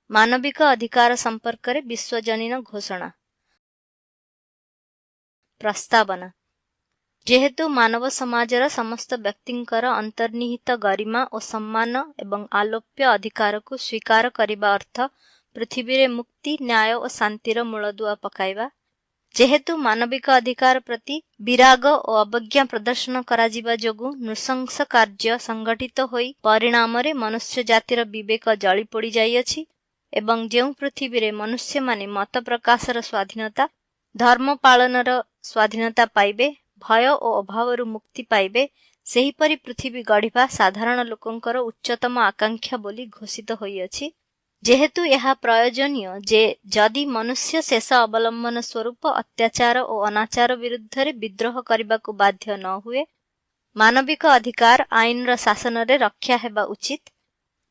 ମାନବିକ ଅଧିକାର ସମ୍ପର୍କରେ ବିଶ୍ୱଜନୀନ ଘୋଷଣା। ପ୍ରସ୍ତାବନା। ଯେହେତୁ ମାନବ ସମାଜର ସମସ୍ତ ବ୍ୟକ୍ତିଙ୍କର ଅନ୍ତର୍ନିହିତ ଗରିମା ଓ ସମ୍ମାନ ଏବଂ ଆଲୋପ୍ୟ ଅଧିକାରକୁ ସ୍ୱୀକାର କରିବା ଅର୍ଥ ପୃଥିବୀରେ ମୁକ୍ତି, ନ୍ୟାୟ ଓ ଶାନ୍ତିର ମୂଳଦୁଆ ପକାଇବା, ଯେହେତୁ ମାନବିକ ଅଧିକାର ପ୍ରତି ବିରାଗ ଓ ଅବଜ୍ଞା ପ୍ରଦର୍ଶନ କରାଯିବା ଯୋଗୁଁ ନୃଶଂସ କାର୍ଯ୍ୟ ସଂଗଠିତ ହୋଇ ପରିଣାମରେ ମନୁଷ୍ୟ ଜାତିର ବିବେକ ଜଳିପୋଡ଼ି ଯାଇଅଛି ଏବଂ ଯେଉଁ ପୃଥିବୀରେ ମନୁଷ୍ୟମାନେ ମତ ପ୍ରକାଶର ସ୍ୱାଧୀନତା, ଧର୍ମ ପାଳନର ସ୍ୱାଧୀନତା ପାଇବେ, ଭୟ ଓ ଅଭାବରୁ ମୁକ୍ତି ପାଇବେ, ସେହିପରି ପୃଥିବୀ ଗଢ଼ିବା ସାଧାରଣ ଲୋକଙ୍କର ଉଚ୍ଚତମ ଆକାଂକ୍ଷା ବୋଲି ଘୋଷିତ ହୋଇଅଛି। ଯେହେତୁ ଏହା ପ୍ରୟୋଜନୀୟ ଯେ ଯଦି ମନୁଷ୍ୟ ଶେଷ ଅବଲମ୍ବନ ସ୍ୱରୂପ ଅତ୍ୟାଚାର ଓ ଅନାଚାର ବିରୁଦ୍ଧରେ ବିଦ୍ରୋହ କରିବାକୁ ବାଧ୍ୟ ନ ହୁଏ, ମାନବିକ ଅଧିକାର ଆଇନର ଶାସନରେ ରକ୍ଷା ହେବା ଉଚିତ।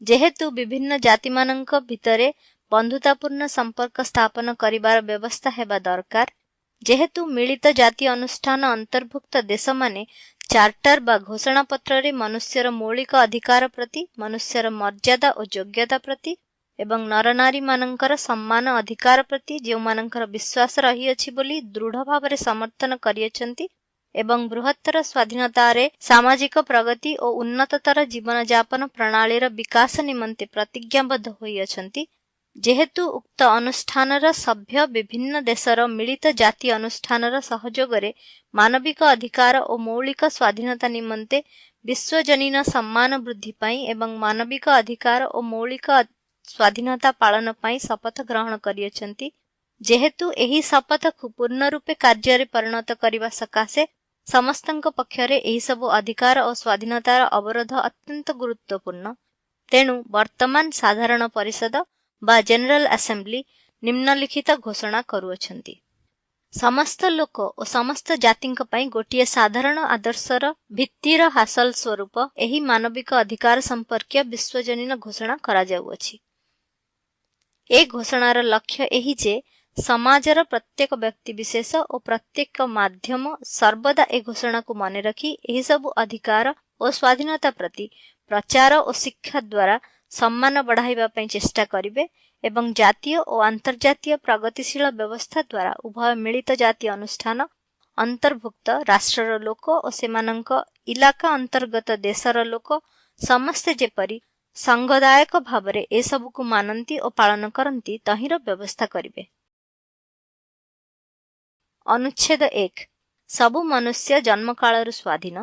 ଯେହେତୁ ବିଭିନ୍ନ ଜାତିମାନଙ୍କ ଭିତରେ ବନ୍ଧୁତାପୂର୍ଣ୍ଣ ସମ୍ପର୍କ ସ୍ଥାପନ କରିବାର ବ୍ୟବସ୍ଥା ହେବା ଦରକାର, ଯେହେତୁ ମିଳିତ ଜାତି ଅନୁଷ୍ଠାନ ଅନ୍ତର୍ଭୁକ୍ତ ଦେଶମାନେ ଚାର୍ଟର ବା ଘୋଷଣାପତ୍ରରେ ମନୁଷ୍ୟର ମୌଳିକ ଅଧିକାର ପ୍ରତି, ମନୁଷ୍ୟର ମର୍ଯ୍ୟାଦା ଓ ଯୋଗ୍ୟତା ପ୍ରତି ଏବଂ ନରନାରୀମାନଙ୍କର ସମ୍ମାନ ଅଧିକାର ପ୍ରତି ଯେଉଁମାନଙ୍କର ବିଶ୍ୱାସ ରହିଅଛି ବୋଲି ଦୃଢ଼ ଭାବରେ ସମର୍ଥନ କରିଅଛନ୍ତି ଏବଂ ବୃହତ୍ତର ସ୍ୱାଧୀନତାରେ ସାମାଜିକ ପ୍ରଗତି ଓ ଉନ୍ନତତର ଜୀବନଯାପନ ପ୍ରଣାଳୀର ବିକାଶ ନିମନ୍ତେ ପ୍ରତିଜ୍ଞାବଦ୍ଧ ହୋଇଅଛନ୍ତି, ଯେହେତୁ ଉକ୍ତ ଅନୁଷ୍ଠାନର ସଭ୍ୟ ବିଭିନ୍ନ ଦେଶର ମିଳିତ ଜାତି ଅନୁଷ୍ଠାନର ସହଯୋଗରେ ମାନବିକ ଅଧିକାର ଓ ମୌଳିକ ସ୍ୱାଧୀନତା ନିମନ୍ତେ ବିଶ୍ୱଜନୀନ ସମ୍ମାନ ବୃଦ୍ଧି ପାଇଁ ଏବଂ ମାନବିକ ଅଧିକାର ଓ ମୌଳିକ ସ୍ୱାଧୀନତା ପାଳନ ପାଇଁ ଶପଥ ଗ୍ରହଣ କରିଅଛନ୍ତି, ଯେହେତୁ ଏହି ଶପଥକୁ ପୂର୍ଣ୍ଣ ରୂପେ କାର୍ଯ୍ୟରେ ପରିଣତ କରିବା ସକାଶେ ସମସ୍ତଙ୍କ ପକ୍ଷରେ ଏହିସବୁ ଅଧିକାର ଓ ସ୍ୱାଧୀନତାର ଅବରୋଧ ଅତ୍ୟନ୍ତ ଗୁରୁତ୍ୱପୂର୍ଣ୍ଣ, ତେଣୁ ବର୍ତ୍ତମାନ ସାଧାରଣ ପରିଷଦ ବା ଜେନେରାଲ ଆସେମ୍ବଲି ନିମ୍ନଲିଖିତ ଘୋଷଣା କରୁଅଛନ୍ତି। ସମସ୍ତ ଲୋକ ଓ ସମସ୍ତ ଜାତିଙ୍କ ପାଇଁ ଗୋଟିଏ ସାଧାରଣ ଆଦର୍ଶର ଭିତ୍ତିର ହାସଲ ସ୍ୱରୂପ ଏହି ମାନବିକ ଅଧିକାର ସମ୍ପର୍କୀୟ ବିଶ୍ୱଜନୀନ ଘୋଷଣା କରାଯାଉଅଛି। ଏ ଘୋଷଣାର ଲକ୍ଷ୍ୟ ଏହି ଯେ ସମାଜର ପ୍ରତ୍ୟେକ ବ୍ୟକ୍ତିବିଶେଷ ଓ ପ୍ରତ୍ୟେକ ମାଧ୍ୟମ ସର୍ବଦା ଏ ଘୋଷଣାକୁ ମନେ ରଖି ଏହିସବୁ ଅଧିକାର ଓ ସ୍ୱାଧୀନତା ପ୍ରତି ପ୍ରଚାର ଓ ଶିକ୍ଷା ଦ୍ୱାରା ସମ୍ମାନ ବଢ଼ାଇବା ପାଇଁ ଚେଷ୍ଟା କରିବେ ଏବଂ ଜାତୀୟ ଓ ଆନ୍ତର୍ଜାତୀୟ ପ୍ରଗତିଶୀଳ ବ୍ୟବସ୍ଥା ଦ୍ୱାରା ଉଭୟ ମିଳିତ ଜାତି ଅନୁଷ୍ଠାନ ଅନ୍ତର୍ଭୁକ୍ତ ରାଷ୍ଟ୍ରର ଲୋକ ଓ ସେମାନଙ୍କ ଇଲାକା ଅନ୍ତର୍ଗତ ଦେଶର ଲୋକ ସମସ୍ତେ ଯେପରି ସଂଘଦାୟକ ଭାବରେ ଏସବୁକୁ ମାନନ୍ତି ଓ ପାଳନ କରନ୍ତି ତହିଁର ବ୍ୟବସ୍ଥା କରିବେ। ଅନୁଚ୍ଛେଦ 1। ସବୁ ମନୁଷ୍ୟ ଜନ୍ମକାଳରୁ ସ୍ୱାଧୀନ,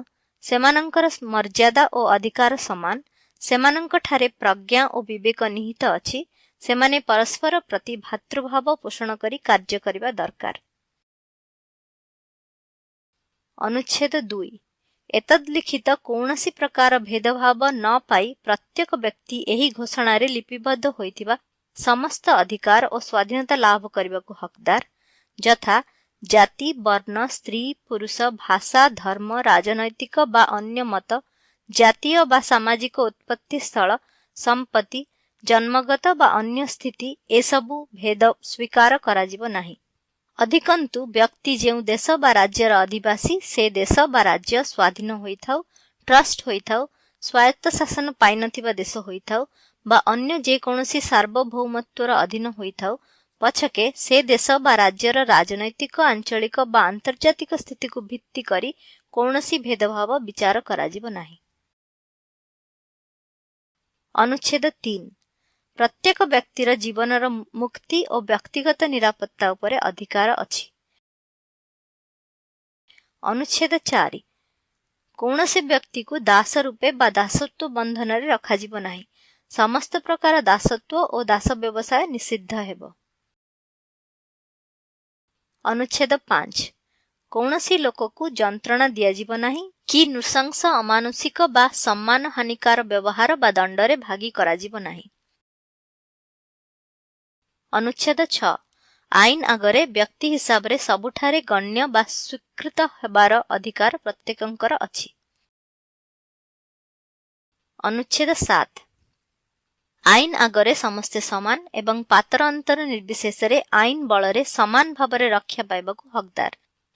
ସେମାନଙ୍କର ମର୍ଯ୍ୟାଦା ଓ ଅଧିକାର ସମାନ, ସେମାନଙ୍କଠାରେ ପ୍ରଜ୍ଞା ଓ ବିବେକ ନିହିତ ଅଛି, ସେମାନେ ପରସ୍ପର ପ୍ରତି ଭାତୃଭାବ ପୋଷଣ କରି କାର୍ଯ୍ୟ କରିବା ଦରକାର। ଅନୁଚ୍ଛେଦ 2। ଏତଦ୍ଲିଖିତ କୌଣସି ପ୍ରକାର ଭେଦଭାବ ନ ପାଇ ପ୍ରତ୍ୟେକ ବ୍ୟକ୍ତି ଏହି ଘୋଷଣାରେ ଲିପିବଦ୍ଧ ହୋଇଥିବା ସମସ୍ତ ଅଧିକାର ଓ ସ୍ୱାଧୀନତା ଲାଭ କରିବାକୁ ହକଦାର, ଯଥା ଜାତି, ବର୍ଣ୍ଣ, ସ୍ତ୍ରୀ, ପୁରୁଷ, ଭାଷା, ଧର୍ମ, ରାଜନୈତିକ ବା ଅନ୍ୟ ମତ, ଜାତୀୟ ବା ସାମାଜିକ ଉତ୍ପତ୍ତି ସ୍ଥଳ, ସମ୍ପତ୍ତି, ଜନ୍ମଗତ ବା ଅନ୍ୟ ସ୍ଥିତି ଏସବୁ ଭେଦ ସ୍ୱୀକାର କରାଯିବ ନାହିଁ। ଅଧିକନ୍ତୁ ବ୍ୟକ୍ତି ଯେଉଁ ଦେଶ ବା ରାଜ୍ୟର ଅଧିବାସୀ ସେ ଦେଶ ବା ରାଜ୍ୟ ସ୍ୱାଧୀନ ହୋଇଥାଉ, ଟ୍ରଷ୍ଟ ହୋଇଥାଉ, ସ୍ୱାୟତ୍ତ ଶାସନ ପାଇନଥିବା ଦେଶ ହୋଇଥାଉ ବା ଅନ୍ୟ ଯେକୌଣସି ସାର୍ବଭୌମତ୍ୱର ଅଧୀନ ହୋଇଥାଉ ପଛକେ ସେ ଦେଶ ବା ରାଜ୍ୟର ରାଜନୈତିକ, ଆଞ୍ଚଳିକ ବା ଆନ୍ତର୍ଜାତିକ ସ୍ଥିତିକୁ ଭିତ୍ତି କରି କୌଣସି ଭେଦଭାବ ବିଚାର କରାଯିବ ନାହିଁ। ଅନୁଚ୍ଛେଦ 3। ପ୍ରତ୍ୟେକ ବ୍ୟକ୍ତିର ଜୀବନର ମୁକ୍ତି ଓ ବ୍ୟକ୍ତିଗତ ନିରାପତ୍ତା ଉପରେ ଅଧିକାର ଅଛି। ଅନୁଚ୍ଛେଦ 4। କୌଣସି ବ୍ୟକ୍ତିକୁ ଦାସ ରୂପେ ବା ଦାସତ୍ୱ ବନ୍ଧନରେ ରଖାଯିବ ନାହିଁ। ସମସ୍ତ ପ୍ରକାର ଦାସତ୍ୱ ଓ ଦାସ ବ୍ୟବସାୟ ନିଷିଦ୍ଧ ହେବ। ଅନୁଚ୍ଛେଦ 5। କୌଣସି ଲୋକକୁ ଯନ୍ତ୍ରଣା ଦିଆଯିବ ନାହିଁ କି ନୃଶଂସ, ଅମାନୁଷିକ ବା ସମ୍ମାନ ହାନିକାର ବ୍ୟବହାର ବା ଦଣ୍ଡରେ ଭାଗୀ କରାଯିବ ନାହିଁ। ଅନୁଚ୍ଛେଦ 6। ଆଇନ ଆଗରେ ବ୍ୟକ୍ତି ହିସାବରେ ସବୁଠାରେ ଗଣ୍ୟ ବା ସ୍ୱୀକୃତ ହେବାର ଅଧିକାର ପ୍ରତ୍ୟେକଙ୍କର ଅଛି। ଅନୁଚ୍ଛେଦ 7। ଆଇନ ଆଗରେ ସମସ୍ତେ ସମାନ ଏବଂ ପାତର ଅନ୍ତର ନିର୍ବିଶେଷରେ ଆଇନ ବଳରେ ସମାନ ଭାବରେ ରକ୍ଷା ପାଇବାକୁ ହକଦାର।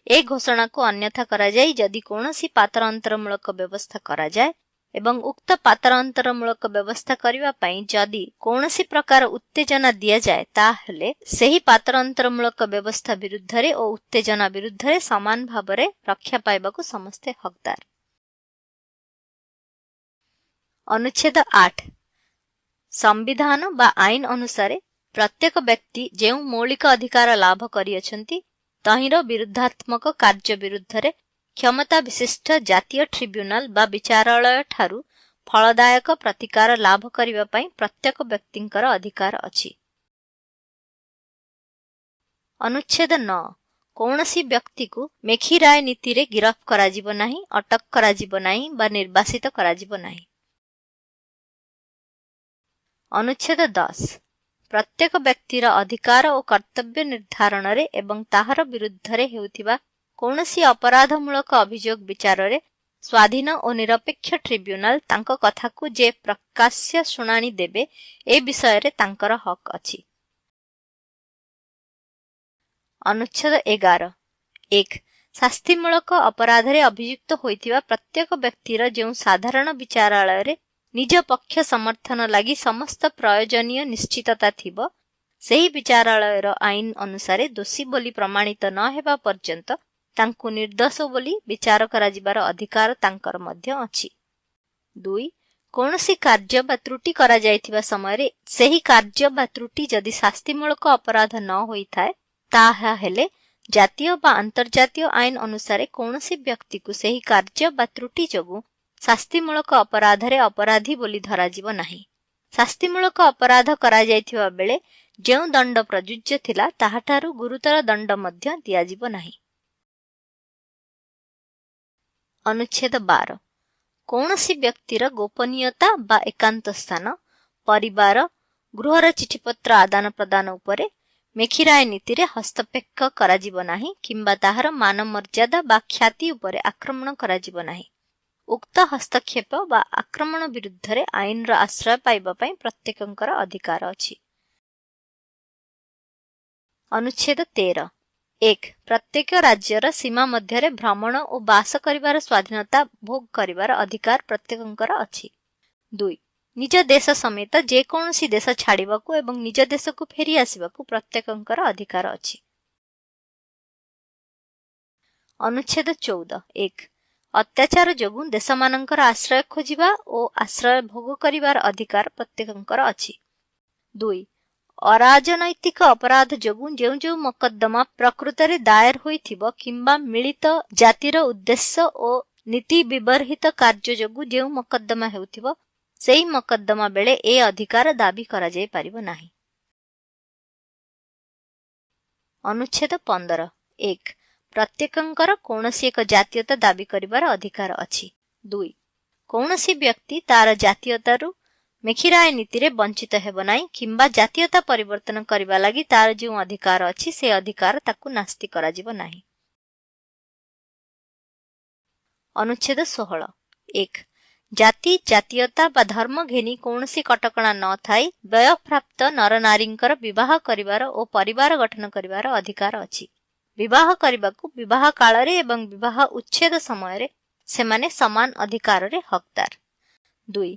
ଏ ଘୋଷଣାକୁ ଅନ୍ୟଥା କରାଯାଇ ଯଦି କୌଣସି ପାତର ଅନ୍ତରମୂଳକ ବ୍ୟବସ୍ଥା କରାଯାଏ ଏବଂ ଉକ୍ତ ପାତରାନ୍ତରମୂଳକ ବ୍ୟବସ୍ଥା କରିବା ପାଇଁ ଯଦି କୌଣସି ପ୍ରକାର ଉତ୍ତେଜନା ଦିଆଯାଏ ତାହେଲେ ସେହି ପାତରାନ୍ତରମୂଳକ ବ୍ୟବସ୍ଥା ବିରୁଦ୍ଧରେ ଓ ଉତ୍ତେଜନା ବିରୁଦ୍ଧରେ ସମାନ ଭାବରେ ରକ୍ଷା ପାଇବାକୁ ସମସ୍ତେ ହକଦାର। ଅନୁଚ୍ଛେଦ 8 ସମ୍ବିଧାନ ବା ଆଇନ ଅନୁସାରେ ପ୍ରତ୍ୟେକ ବ୍ୟକ୍ତି ଯେଉଁ ମୌଳିକ ଅଧିକାର ଲାଭ କରିଅଛନ୍ତି ତହିଁର ବିରୁଦ୍ଧାତ୍ମକ କାର୍ଯ୍ୟ ବିରୁଦ୍ଧରେ କ୍ଷମତା ବିଶିଷ୍ଟ ଜାତୀୟ ଟ୍ରିବ୍ୟୁନାଲ ବା ବିଚାରାଳୟ ଠାରୁ ଫଳଦାୟକ ପ୍ରତିକାର ଲାଭ କରିବା ପାଇଁ ପ୍ରତ୍ୟେକ ବ୍ୟକ୍ତିଙ୍କର ଅଧିକାର ଅଛି। ଅନୁଚ୍ଛେଦ 9 କୌଣସି ବ୍ୟକ୍ତିକୁ ମେଖିରାୟ ନୀତିରେ ଗିରଫ କରାଯିବ ନାହିଁ, ଅଟକ କରାଯିବ ନାହିଁ ବା ନିର୍ବାସିତ କରାଯିବ ନାହିଁ। ଅନୁଚ୍ଛେଦ 10 ପ୍ରତ୍ୟେକ ବ୍ୟକ୍ତିର ଅଧିକାର ଓ କର୍ତ୍ତବ୍ୟ ନିର୍ଦ୍ଧାରଣରେ ଏବଂ ତାହାର ବିରୁଦ୍ଧରେ ହେଉଥିବା କୌଣସି ଅପରାଧମୂଳକ ଅଭିଯୋଗ ବିଚାରରେ ସ୍ୱାଧୀନ ଓ ନିରପେକ୍ଷ ଟ୍ରିବ୍ୟୁନାଲ ତାଙ୍କ କଥାକୁ ଯେ ପ୍ରକାଶ୍ୟ ଶୁଣାଣି ଦେବେ ଏ ବିଷୟରେ ତାଙ୍କର ହକ୍ ଅଛି। ଅନୁଚ୍ଛେଦ 11 1 ଶାସ୍ତିମୂଳକ ଅପରାଧରେ ଅଭିଯୁକ୍ତ ହୋଇଥିବା ପ୍ରତ୍ୟେକ ବ୍ୟକ୍ତିର ଯେଉଁ ସାଧାରଣ ବିଚାରାଳୟରେ ନିଜ ପକ୍ଷ ସମର୍ଥନ ଲାଗି ସମସ୍ତ ପ୍ରୟୋଜନୀୟ ନିଶ୍ଚିତତା ଥିବ ସେହି ବିଚାରାଳୟର ଆଇନ ଅନୁସାରେ ଦୋଷୀ ବୋଲି ପ୍ରମାଣିତ ନ ହେବା ପର୍ଯ୍ୟନ୍ତ ତାଙ୍କୁ ନିର୍ଦ୍ଦୋଷ ବୋଲି ବିଚାର କରାଯିବାର ଅଧିକାର ତାଙ୍କର ମଧ୍ୟ ଅଛି। 2 କୌଣସି କାର୍ଯ୍ୟ ବା ତ୍ରୁଟି କରାଯାଇଥିବା ସମୟରେ ସେହି କାର୍ଯ୍ୟ ବା ତ୍ରୁଟି ଯଦି ଶାସ୍ତିମୂଳକ ଅପରାଧ ନ ହୋଇଥାଏ ତାହା ହେଲେ ଜାତୀୟ ବା ଅନ୍ତର୍ଜାତୀୟ ଆଇନ ଅନୁସାରେ କୌଣସି ବ୍ୟକ୍ତିକୁ ସେହି କାର୍ଯ୍ୟ ବା ତ୍ରୁଟି ଯୋଗୁଁ ଶାସ୍ତିମୂଳକ ଅପରାଧରେ ଅପରାଧୀ ବୋଲି ଧରାଯିବ ନାହିଁ। ଶାସ୍ତିମୂଳକ ଅପରାଧ କରାଯାଇଥିବା ବେଳେ ଯେଉଁ ଦଣ୍ଡ ପ୍ରଯୁଜ୍ୟ ଥିଲା ତାହାଠାରୁ ଗୁରୁତର ଦଣ୍ଡ ମଧ୍ୟ ଦିଆଯିବ ନାହିଁ। ଅନୁଚ୍ଛେଦ 12 କୌଣସି ବ୍ୟକ୍ତିର ଗୋପନୀୟତା ବା ଏକାନ୍ତ ସ୍ଥାନ, ପରିବାର, ଗୃହର ଚିଠିପତ୍ର ଆଦାନ ପ୍ରଦାନ ଉପରେ ମେଖିରାୟ ନୀତିରେ ହସ୍ତକ୍ଷେପ କରାଯିବ ନାହିଁ କିମ୍ବା ତାହାର ମାନ ମର୍ଯ୍ୟାଦା ବା ଖ୍ୟାତି ଉପରେ ଆକ୍ରମଣ କରାଯିବ ନାହିଁ। ଉକ୍ତ ହସ୍ତକ୍ଷେପ ବା ଆକ୍ରମଣ ବିରୁଦ୍ଧରେ ଆଇନର ଆଶ୍ରୟ ପାଇବା ପାଇଁ ପ୍ରତ୍ୟେକଙ୍କର ଅଧିକାର ଅଛି। ଅନୁଚ୍ଛେଦ 13 1 ପ୍ରତ୍ୟେକ ରାଜ୍ୟର ସୀମା ମଧ୍ୟରେ ଭ୍ରମଣ ଓ ବାସ କରିବାର ସ୍ୱାଧୀନତା ଭୋଗ କରିବାର ଅଧିକାର ପ୍ରତ୍ୟେକଙ୍କର ଅଛି। 2 ନିଜ ଦେଶ ସମେତ ଯେକୌଣସି ଦେଶ ଛାଡ଼ିବାକୁ ଏବଂ ନିଜ ଦେଶକୁ ଫେରି ଆସିବାକୁ ପ୍ରତ୍ୟେକଙ୍କର ଅଧିକାର ଅଛି। ଅନୁଚ୍ଛେଦ 14 1 ଅତ୍ୟାଚାର ଯୋଗୁଁ ଦେଶମାନଙ୍କର ଆଶ୍ରୟ ଖୋଜିବା ଓ ଆଶ୍ରୟ ଭୋଗ କରିବାର ଅଧିକାର ପ୍ରତ୍ୟେକଙ୍କର ଅଛି। 2 ଅରାଜନୈତିକ ଅପରାଧ ଯୋଗୁଁ ଯେଉଁ ଯେଉଁ ମକଦ୍ଦମା ପ୍ରକୃତରେ ଦାୟର ହୋଇଥିବ କିମ୍ବା ମିଳିତ ଜାତିର ଉଦ୍ଦେଶ୍ୟ ଓ ନୀତି ବିବର୍ହିତ କାର୍ଯ୍ୟ ଯୋଗୁଁ ଯେଉଁ ମକଦ୍ଦମା ହେଉଥିବ ସେହି ମକଦ୍ଦମା ବେଳେ ଏ ଅଧିକାର ଦାବି କରାଯାଇ ପାରିବ ନାହିଁ। ଅନୁଚ୍ଛେଦ 15 1 ପ୍ରତ୍ୟେକଙ୍କର କୌଣସି ଏକ ଜାତୀୟତା ଦାବି କରିବାର ଅଧିକାର ଅଛି। 2 କୌଣସି ବ୍ୟକ୍ତି ତାର ଜାତୀୟତାରୁ ମେଖିରାୟ ନୀତିରେ ବଞ୍ଚିତ ହେବ ନାହିଁ କିମ୍ବା ଜାତୀୟତା ପରିବର୍ତ୍ତନ କରିବା ଲାଗି ତାର ଯେଉଁ ଅଧିକାର ଅଛି ସେ ଅଧିକାର ତାକୁ ନାସ୍ତି କରାଯିବ ନାହିଁ। ଅନୁଚ୍ଛେଦ 16 1 ଜାତି, ଜାତୀୟତା ବା ଧର୍ମ ଘେନି କୌଣସି କଟକଣା ନ ଥାଇ ବୟଃପ୍ରାପ୍ତ ନରନାରୀଙ୍କର ବିବାହ କରିବାର ଓ ପରିବାର ଗଠନ କରିବାର ଅଧିକାର ଅଛି। ବିବାହ କରିବାକୁ ବିବାହ କାଳରେ ଏବଂ ବିବାହ ଉଚ୍ଛେଦ ସମୟରେ ସେମାନେ ସମାନ ଅଧିକାରରେ ହକଦାର। 2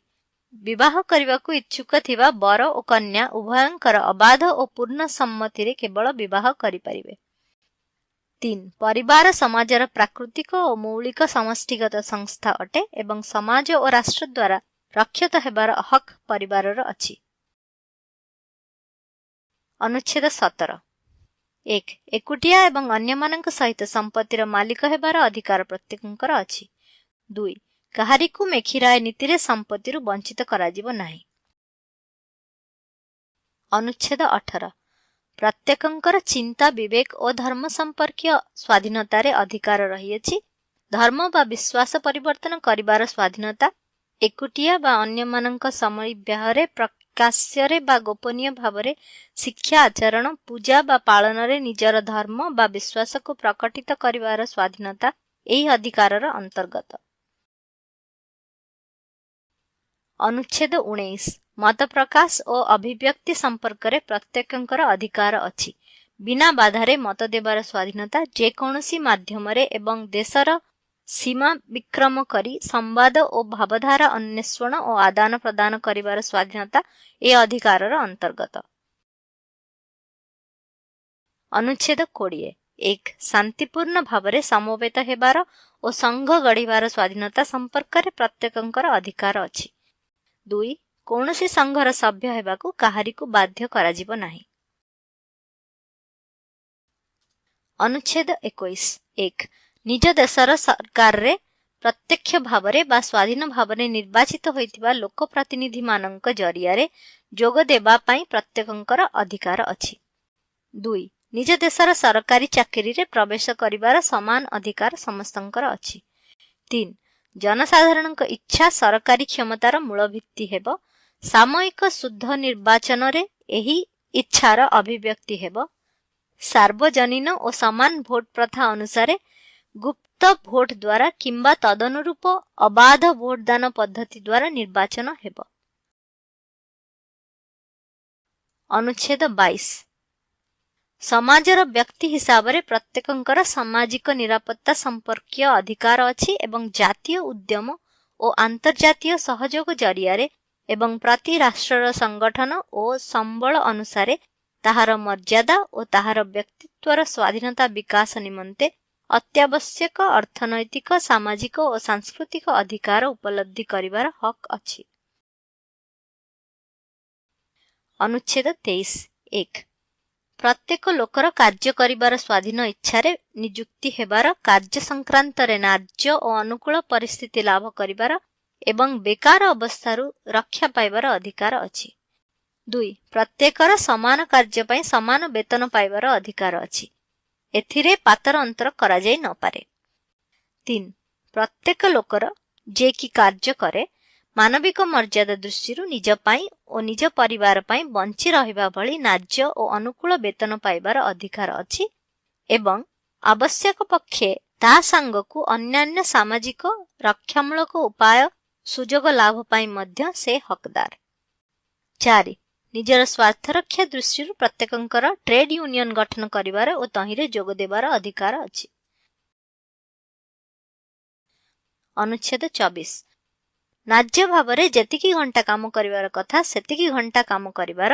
ବିବାହ କରିବାକୁ ଇଚ୍ଛୁକ ଥିବା ବର ଓ କନ୍ୟା ଉଭୟଙ୍କର ଅବାଧ ଓ ପୂର୍ଣ୍ଣ ସମ୍ମତିରେ କେବଳ ବିବାହ କରିପାରିବେ। 3 ପରିବାର ସମାଜର ପ୍ରାକୃତିକ ଓ ମୌଳିକ ସମଷ୍ଟିଗତ ସଂସ୍ଥା ଅଟେ ଏବଂ ସମାଜ ଓ ରାଷ୍ଟ୍ର ଦ୍ୱାରା ରକ୍ଷିତ ହେବାର ହକ୍ ପରିବାରର ଅଛି। ଅନୁଚ୍ଛେଦ 17 1 ଏକୁଟିଆ ଏବଂ ଅନ୍ୟମାନଙ୍କ ସହିତ ସମ୍ପତ୍ତିର ମାଲିକ ହେବାର ଅଧିକାର ପ୍ରତ୍ୟେକଙ୍କର ଅଛି। 2 କାହାରିକୁ ମେଖିରାୟ ନୀତିରେ ସମ୍ପତ୍ତିରୁ ବଞ୍ଚିତ କରାଯିବ ନାହିଁ। ଅନୁଚ୍ଛେଦ 18 ପ୍ରତ୍ୟେକଙ୍କର ଚିନ୍ତା, ବିବେକ ଓ ଧର୍ମ ସମ୍ପର୍କୀୟ ସ୍ୱାଧୀନତାରେ ଅଧିକାର ରହିଅଛି। ଧର୍ମ ବା ବିଶ୍ୱାସ ପରିବର୍ତ୍ତନ କରିବାର ସ୍ୱାଧୀନତା, ଏକୁଟିଆ ବା ଅନ୍ୟମାନଙ୍କ ସମବିବାହରେ ପ୍ରକାଶ୍ୟରେ ବା ଗୋପନୀୟ ଭାବରେ ଶିକ୍ଷା ଆଚରଣ, ପୂଜା ବା ପାଳନରେ ନିଜର ଧର୍ମ ବା ବିଶ୍ୱାସକୁ ପ୍ରକଟିତ କରିବାର ସ୍ୱାଧୀନତା ଏହି ଅଧିକାରର ଅନ୍ତର୍ଗତ। ଅନୁଚ୍ଛେଦ 19 ମତ ପ୍ରକାଶ ଓ ଅଭିବ୍ୟକ୍ତି ସମ୍ପର୍କରେ ପ୍ରତ୍ୟେକଙ୍କର ଅଧିକାର ଅଛି। ବିନା ବାଧାରେ ମତ ଦେବାର ସ୍ୱାଧୀନତା ଯେକୌଣସି ମାଧ୍ୟମରେ ଏବଂ ଦେଶର ସୀମା ବିକ୍ରମ କରି ସମ୍ବାଦ ଓ ଭାବଧାରା ଅନ୍ୱେଷଣ ଓ ଆଦାନ ପ୍ରଦାନ କରିବାର ସ୍ୱାଧୀନତା ଏ ଅଧିକାରର ଅନ୍ତର୍ଗତ। ଅନୁଚ୍ଛେଦ 20 1. ଶାନ୍ତିପୂର୍ଣ୍ଣ ଭାବରେ ସମବେତ ହେବାର ଓ ସଂଘ ଗଢ଼ିବାର ସ୍ୱାଧୀନତା ସମ୍ପର୍କରେ ପ୍ରତ୍ୟେକଙ୍କର ଅଧିକାର ଅଛି। 2. କୌଣସି ସଂଘର ସଭ୍ୟ ହେବାକୁ କାହାରିକୁ ବାଧ୍ୟ କରାଯିବ ନାହିଁ। ଅନୁଚ୍ଛେଦ 21 1. ନିଜ ଦେଶର ସରକାରରେ ପ୍ରତ୍ୟକ୍ଷ ଭାବରେ ବା ସ୍ୱାଧୀନ ଭାବରେ ନିର୍ବାଚିତ ହୋଇଥିବା ଲୋକପ୍ରତିନିଧିମାନଙ୍କ ଜରିଆରେ ଯୋଗ ଦେବା ପାଇଁ ପ୍ରତ୍ୟେକଙ୍କର ଅଧିକାର ଅଛି। 2. ନିଜ ଦେଶର ସରକାରୀ ଚାକିରିରେ ପ୍ରବେଶ କରିବାର ସମାନ ଅଧିକାର ସମସ୍ତଙ୍କର ଅଛି। 3. ଜନସାଧାରଣଙ୍କ ଇଚ୍ଛା ସରକାରୀ କ୍ଷମତାର ମୂଳ ଭିତ୍ତି ହେବ। ସାମୟିକ ଶୁଦ୍ଧ ନିର୍ବାଚନରେ ଏହି ଇଚ୍ଛାର ଅଭିବ୍ୟକ୍ତି ହେବ। ସାର୍ବଜନୀନ ଓ ସମାନ ଭୋଟ ପ୍ରଥା ଅନୁସାରେ ଗୁପ୍ତ ଭୋଟ ଦ୍ୱାରା କିମ୍ବା ତଦନୁରୂପ ଅବାଧ ଭୋଟଦାନ ପଦ୍ଧତି ଦ୍ୱାରା ନିର୍ବାଚନ ହେବ। ଅନୁଚ୍ଛେଦ 22 ସମାଜର ବ୍ୟକ୍ତି ହିସାବରେ ପ୍ରତ୍ୟେକଙ୍କର ସାମାଜିକ ନିରାପତ୍ତା ସମ୍ପର୍କୀୟ ଅଧିକାର ଅଛି ଏବଂ ଜାତୀୟ ଉଦ୍ୟମ ଓ ଆନ୍ତର୍ଜାତୀୟ ସହଯୋଗ ଜରିଆରେ ଏବଂ ପ୍ରତି ରାଷ୍ଟ୍ରର ସଂଗଠନ ଓ ସମ୍ବଳ ଅନୁସାରେ ତାହାର ମର୍ଯ୍ୟାଦା ଓ ତାହାର ବ୍ୟକ୍ତିତ୍ୱର ସ୍ୱାଧୀନତା ବିକାଶ ନିମନ୍ତେ ଅତ୍ୟାବଶ୍ୟକ ଅର୍ଥନୈତିକ ସାମାଜିକ ଓ ସାଂସ୍କୃତିକ ଅଧିକାର ଉପଲବ୍ଧି କରିବାର ହକ୍ ଅଛି। ଅନୁଚ୍ଛେଦ 23 1. ପ୍ରତ୍ୟେକ ଲୋକର କାର୍ଯ୍ୟ କରିବାର ସ୍ୱାଧୀନ ଇଚ୍ଛାରେ ନିଯୁକ୍ତି ହେବାର, କାର୍ଯ୍ୟ ସଂକ୍ରାନ୍ତରେ ନ୍ୟାଯ୍ୟ ଓ ଅନୁକୂଳ ପରିସ୍ଥିତି ଲାଭ କରିବାର ଏବଂ ବେକାର ଅବସ୍ଥାରୁ ରକ୍ଷା ପାଇବାର ଅଧିକାର ଅଛି। 2. ପ୍ରତ୍ୟେକର ସମାନ କାର୍ଯ୍ୟ ପାଇଁ ସମାନ ବେତନ ପାଇବାର ଅଧିକାର ଅଛି। ଏଥିରେ ପାତର ଅନ୍ତର କରାଯାଇ ନପାରେ। 3. ପ୍ରତ୍ୟେକ ଲୋକର ଯେ କି କାର୍ଯ୍ୟ କରେ ମାନବିକ ମର୍ଯ୍ୟାଦା ଦୃଷ୍ଟିରୁ ନିଜ ପାଇଁ ଓ ନିଜ ପରିବାର ପାଇଁ ବଞ୍ଚି ରହିବା ଭଳି ନ୍ୟାଯ୍ୟ ଓ ଅନୁକୂଳ ବେତନ ପାଇବାର ଅଧିକାର ଅଛି ଏବଂ ଆବଶ୍ୟକ ପକ୍ଷେ ତା ସାଙ୍ଗକୁ ଅନ୍ୟାନ୍ୟ ସାମାଜିକ ରକ୍ଷାମୂଳକ ଉପାୟ ସୁଯୋଗ ଲାଭ ପାଇଁ ମଧ୍ୟ ସେ ହକଦାର। 4. ନିଜର ସ୍ୱାର୍ଥରକ୍ଷା ଦୃଷ୍ଟିରୁ ପ୍ରତ୍ୟେକଙ୍କର ଟ୍ରେଡ୍ ୟୁନିୟନ ଗଠନ କରିବାର ଓ ତହିଁରେ ଯୋଗ ଦେବାର ଅଧିକାର ଅଛି। ଅନୁଚ୍ଛେଦ 24 ନ୍ୟାଯ୍ୟ ଭାବରେ ଯେତିକି ଘଣ୍ଟା କାମ କରିବାର କଥା ସେତିକି ଘଣ୍ଟା କାମ କରିବାର,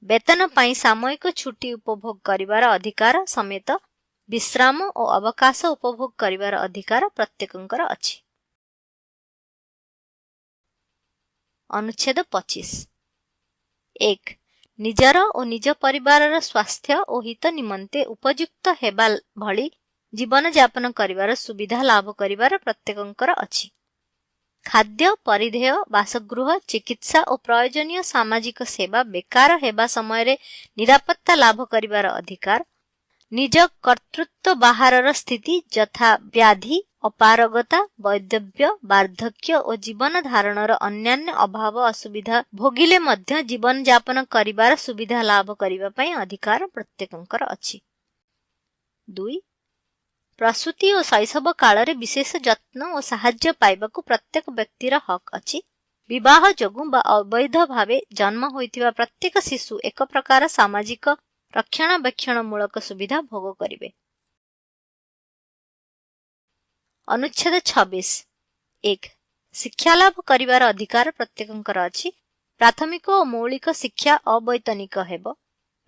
ବେତନ ପାଇଁ ସାମୟିକ ଛୁଟି ଉପଭୋଗ କରିବାର ଅଧିକାର ସମେତ ବିଶ୍ରାମ ଓ ଅବକାଶ ଉପଭୋଗ କରିବାର ଅଧିକାର ପ୍ରତ୍ୟେକଙ୍କର ଅଛି। ଅନୁଚ୍ଛେଦ 25 1. ନିଜର ଓ ନିଜ ପରିବାରର ସ୍ୱାସ୍ଥ୍ୟ ଓ ହିତ ନିମନ୍ତେ ଉପଯୁକ୍ତ ହେବା ଭଳି ଜୀବନଯାପନ କରିବାର ସୁବିଧା ଲାଭ କରିବାର ପ୍ରତ୍ୟେକଙ୍କର ଅଛି। ଖାଦ୍ୟ, ପରିଧେୟ, ବାସଗୃହ, ଚିକିତ୍ସା ଓ ପ୍ରୟୋଜନୀୟ ସାମାଜିକ ସେବା ବେକାର ହେବା ସମୟରେ ନିରାପତ୍ତା ଲାଭ କରିବାର ଅଧିକାର, ନିଜ କର୍ତ୍ତୃତ୍ୱ ବାହାରର ସ୍ଥିତି ଯଥା ବ୍ୟାଧି, ଅପାରଗତା, ବୈଧବ୍ୟ, ବାର୍ଦ୍ଧକ୍ୟ ଓ ଜୀବନ ଧାରଣର ଅନ୍ୟାନ୍ୟ ଅଭାବ ଅସୁବିଧା ଭୋଗିଲେ ମଧ୍ୟ ଜୀବନଯାପନ କରିବାର ସୁବିଧା ଲାଭ କରିବା ପାଇଁ ଅଧିକାର ପ୍ରତ୍ୟେକଙ୍କର ଅଛି। 2. ପ୍ରସୂତି ଓ ଶୈଶବ କାଳରେ ବିଶେଷ ଯତ୍ନ ଓ ସାହାଯ୍ୟ ପାଇବାକୁ ପ୍ରତ୍ୟେକ ବ୍ୟକ୍ତିର ହକ୍ ଅଛି। ବିବାହ ଯୋଗୁଁ ବା ଅବୈଧ ଭାବେ ଜନ୍ମ ହୋଇଥିବା ପ୍ରତ୍ୟେକ ଶିଶୁ ଏକ ପ୍ରକାର ସାମାଜିକ ରକ୍ଷଣାବେକ୍ଷଣମୂଳକ ସୁବିଧା ଭୋଗ କରିବେ। ଅନୁଚ୍ଛେଦ 26 1. ଶିକ୍ଷାଲାଭ କରିବାର ଅଧିକାର ପ୍ରତ୍ୟେକଙ୍କର ଅଛି। ପ୍ରାଥମିକ ଓ ମୌଳିକ ଶିକ୍ଷା ଅବୈତନିକ ହେବ।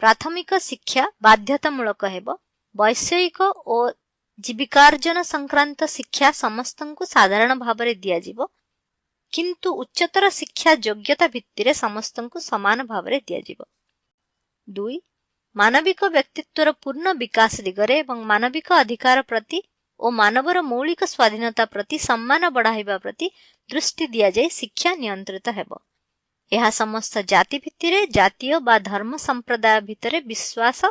ପ୍ରାଥମିକ ଶିକ୍ଷା ବାଧ୍ୟତାମୂଳକ ହେବ। ବୈଷୟିକ ଓ ଜୀବିକାର୍ଜନ ସଂକ୍ରାନ୍ତ ଶିକ୍ଷା ସମସ୍ତଙ୍କୁ ସାଧାରଣ ଭାବରେ ଦିଆଯିବ, କିନ୍ତୁ ଉଚ୍ଚତର ଶିକ୍ଷା ଯୋଗ୍ୟତା ଭିତ୍ତିରେ ସମସ୍ତଙ୍କୁ ସମାନ ଭାବରେ ଦିଆଯିବ। 2. ମାନବିକ ବ୍ୟକ୍ତିତ୍ୱର ପୂର୍ଣ୍ଣ ବିକାଶ ଦିଗରେ ଏବଂ ମାନବିକ ଅଧିକାର ପ୍ରତି ଓ ମାନବର ମୌଳିକ ସ୍ୱାଧୀନତା ପ୍ରତି ସମ୍ମାନ ବଢ଼ାଇବା ପ୍ରତି ଦୃଷ୍ଟି ଦିଆଯାଇ ଶିକ୍ଷା ନିୟନ୍ତ୍ରିତ ହେବ। ଏହା ସମସ୍ତ ଜାତି ଭିତ୍ତିରେ ଜାତୀୟ ବା ଧର୍ମ ସମ୍ପ୍ରଦାୟ ଭିତରେ ବିଶ୍ୱାସ,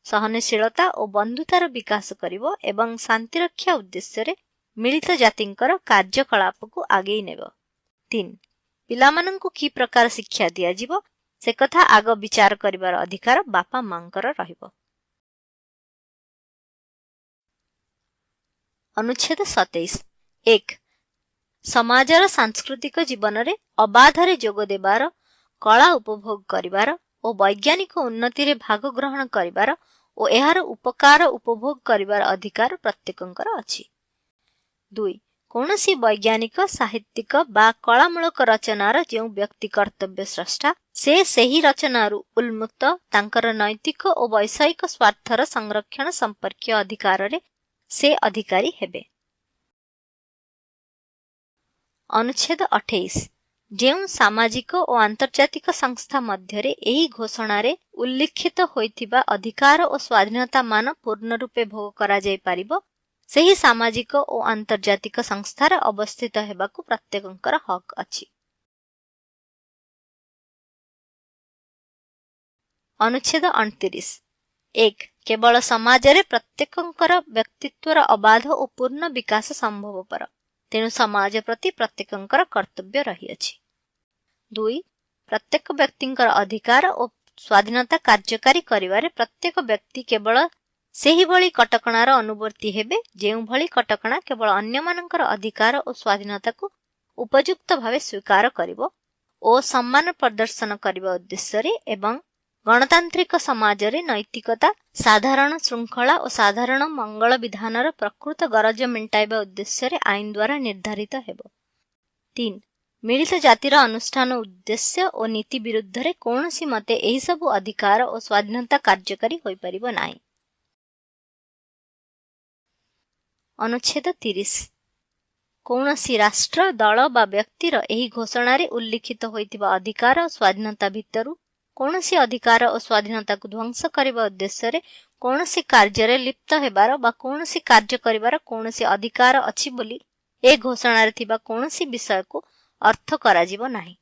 ସହନଶୀଳତା ଓ ବନ୍ଧୁତାର ବିକାଶ କରିବ ଏବଂ ଶାନ୍ତିରକ୍ଷା ଉଦ୍ଦେଶ୍ୟରେ ମିଳିତ ଜାତିଙ୍କର କାର୍ଯ୍ୟକଳାପକୁ ଆଗେଇ ନେବ। 3. ପିଲାମାନଙ୍କୁ କି ପ୍ରକାର ଶିକ୍ଷା ଦିଆଯିବ ସେ କଥା ଆଗ ବିଚାର କରିବାର ଅଧିକାର ବାପା ମାଙ୍କର ରହିବ। ଅନୁଚ୍ଛେଦ 27 1. ସମାଜର ସାଂସ୍କୃତିକ ଜୀବନରେ ଅବାଧରେ ଯୋଗ ଦେବାର, କଳା ଉପଭୋଗ କରିବାର ଓ ବୈଜ୍ଞାନିକ ଉନ୍ନତିରେ ଭାଗ ଗ୍ରହଣ କରିବାର ଓ ଏହାର ଉପକାର ଉପଭୋଗ କରିବାର ଅଧିକାର ପ୍ରତ୍ୟେକଙ୍କର ଅଛି। 2. କୌଣସି ବୈଜ୍ଞାନିକ, ସାହିତ୍ୟିକ ବା କଳାମୂଳକ ରଚନାର ଯେଉଁ ବ୍ୟକ୍ତି କର୍ତ୍ତବ୍ୟ ସ୍ରଷ୍ଟା, ସେ ସେହି ରଚନାରୁ ଉନ୍ମୁକ୍ତ ତାଙ୍କର ନୈତିକ ଓ ବୈଷୟିକ ସ୍ୱାର୍ଥର ସଂରକ୍ଷଣ ସମ୍ପର୍କୀୟ ଅଧିକାରରେ ସେ ଅଧିକାରୀ ହେବେ। ଅନୁଚ୍ଛେଦ 28 ଯେଉଁ ସାମାଜିକ ଓ ଆନ୍ତର୍ଜାତିକ ସଂସ୍ଥା ମଧ୍ୟରେ ଏହି ଘୋଷଣାରେ ଉଲ୍ଲିଖିତ ହୋଇଥିବା ଅଧିକାର ଓ ସ୍ୱାଧୀନତା ମାନ ପୂର୍ଣ୍ଣ ରୂପେ ଭୋଗ କରାଯାଇପାରିବ, ସେହି ସାମାଜିକ ଓ ଆନ୍ତର୍ଜାତିକ ସଂସ୍ଥାରେ ଅବସ୍ଥିତ ହେବାକୁ ପ୍ରତ୍ୟେକଙ୍କର ହକ୍ ଅଛି। ଅନୁଚ୍ଛେଦ 29 1 କେବଳ ସମାଜରେ ପ୍ରତ୍ୟେକଙ୍କର ବ୍ୟକ୍ତିତ୍ୱର ଅବାଧ ଓ ପୂର୍ଣ୍ଣ ବିକାଶ ସମ୍ଭବପର, ତେଣୁ ସମାଜ ପ୍ରତି ପ୍ରତ୍ୟେକଙ୍କର କର୍ତ୍ତବ୍ୟ ରହିଅଛି। 2 ପ୍ରତ୍ୟେକ ବ୍ୟକ୍ତିଙ୍କର ଅଧିକାର ଓ ସ୍ୱାଧୀନତା କାର୍ଯ୍ୟକାରୀ କରିବାରେ ପ୍ରତ୍ୟେକ ବ୍ୟକ୍ତି କେବଳ ସେହିଭଳି କଟକଣାର ଅନୁବର୍ତ୍ତୀ ହେବେ ଯେଉଁଭଳି କଟକଣା କେବଳ ଅନ୍ୟମାନଙ୍କର ଅଧିକାର ଓ ସ୍ୱାଧୀନତାକୁ ଉପଯୁକ୍ତ ଭାବେ ସ୍ୱୀକାର କରିବ ଓ ସମ୍ମାନ ପ୍ରଦର୍ଶନ କରିବା ଉଦ୍ଦେଶ୍ୟରେ ଏବଂ ଗଣତାନ୍ତ୍ରିକ ସମାଜରେ ନୈତିକତା, ସାଧାରଣ ଶୃଙ୍ଖଳା ଓ ସାଧାରଣ ମଙ୍ଗଳ ବିଧାନର ପ୍ରକୃତ ଗରଜ ମେଣ୍ଟାଇବା ଉଦ୍ଦେଶ୍ୟରେ ଆଇନ ଦ୍ୱାରା ନିର୍ଦ୍ଧାରିତ ହେବ। 3 ମିଳିତ ଜାତିର ଅନୁଷ୍ଠାନ ଉଦ୍ଦେଶ୍ୟ ଓ ନୀତି ବିରୁଦ୍ଧରେ କୌଣସି ମତେ ଏହିସବୁ ଅଧିକାର ଓ ସ୍ୱାଧୀନତା କାର୍ଯ୍ୟକାରୀ ହୋଇପାରିବ ନାହିଁ। ଅନୁଚ୍ଛେଦ 30 କୌଣସି ରାଷ୍ଟ୍ର, ଦଳ ବା ବ୍ୟକ୍ତିର ଏହି ଘୋଷଣାରେ ଉଲ୍ଲିଖିତ ହୋଇଥିବା ଅଧିକାର ଓ ସ୍ୱାଧୀନତା ଭିତରୁ କୌଣସି ଅଧିକାର ଓ ସ୍ୱାଧୀନତାକୁ ଧ୍ୱଂସ କରିବା ଉଦ୍ଦେଶ୍ୟରେ କୌଣସି କାର୍ଯ୍ୟରେ ଲିପ୍ତ ହେବାର ବା କୌଣସି କାର୍ଯ୍ୟ କରିବାର କୌଣସି ଅଧିକାର ଅଛି ବୋଲି ଏ ଘୋଷଣାରେ ଥିବା କୌଣସି ବିଷୟକୁ ଅର୍ଥ କରାଯିବ ନାହିଁ।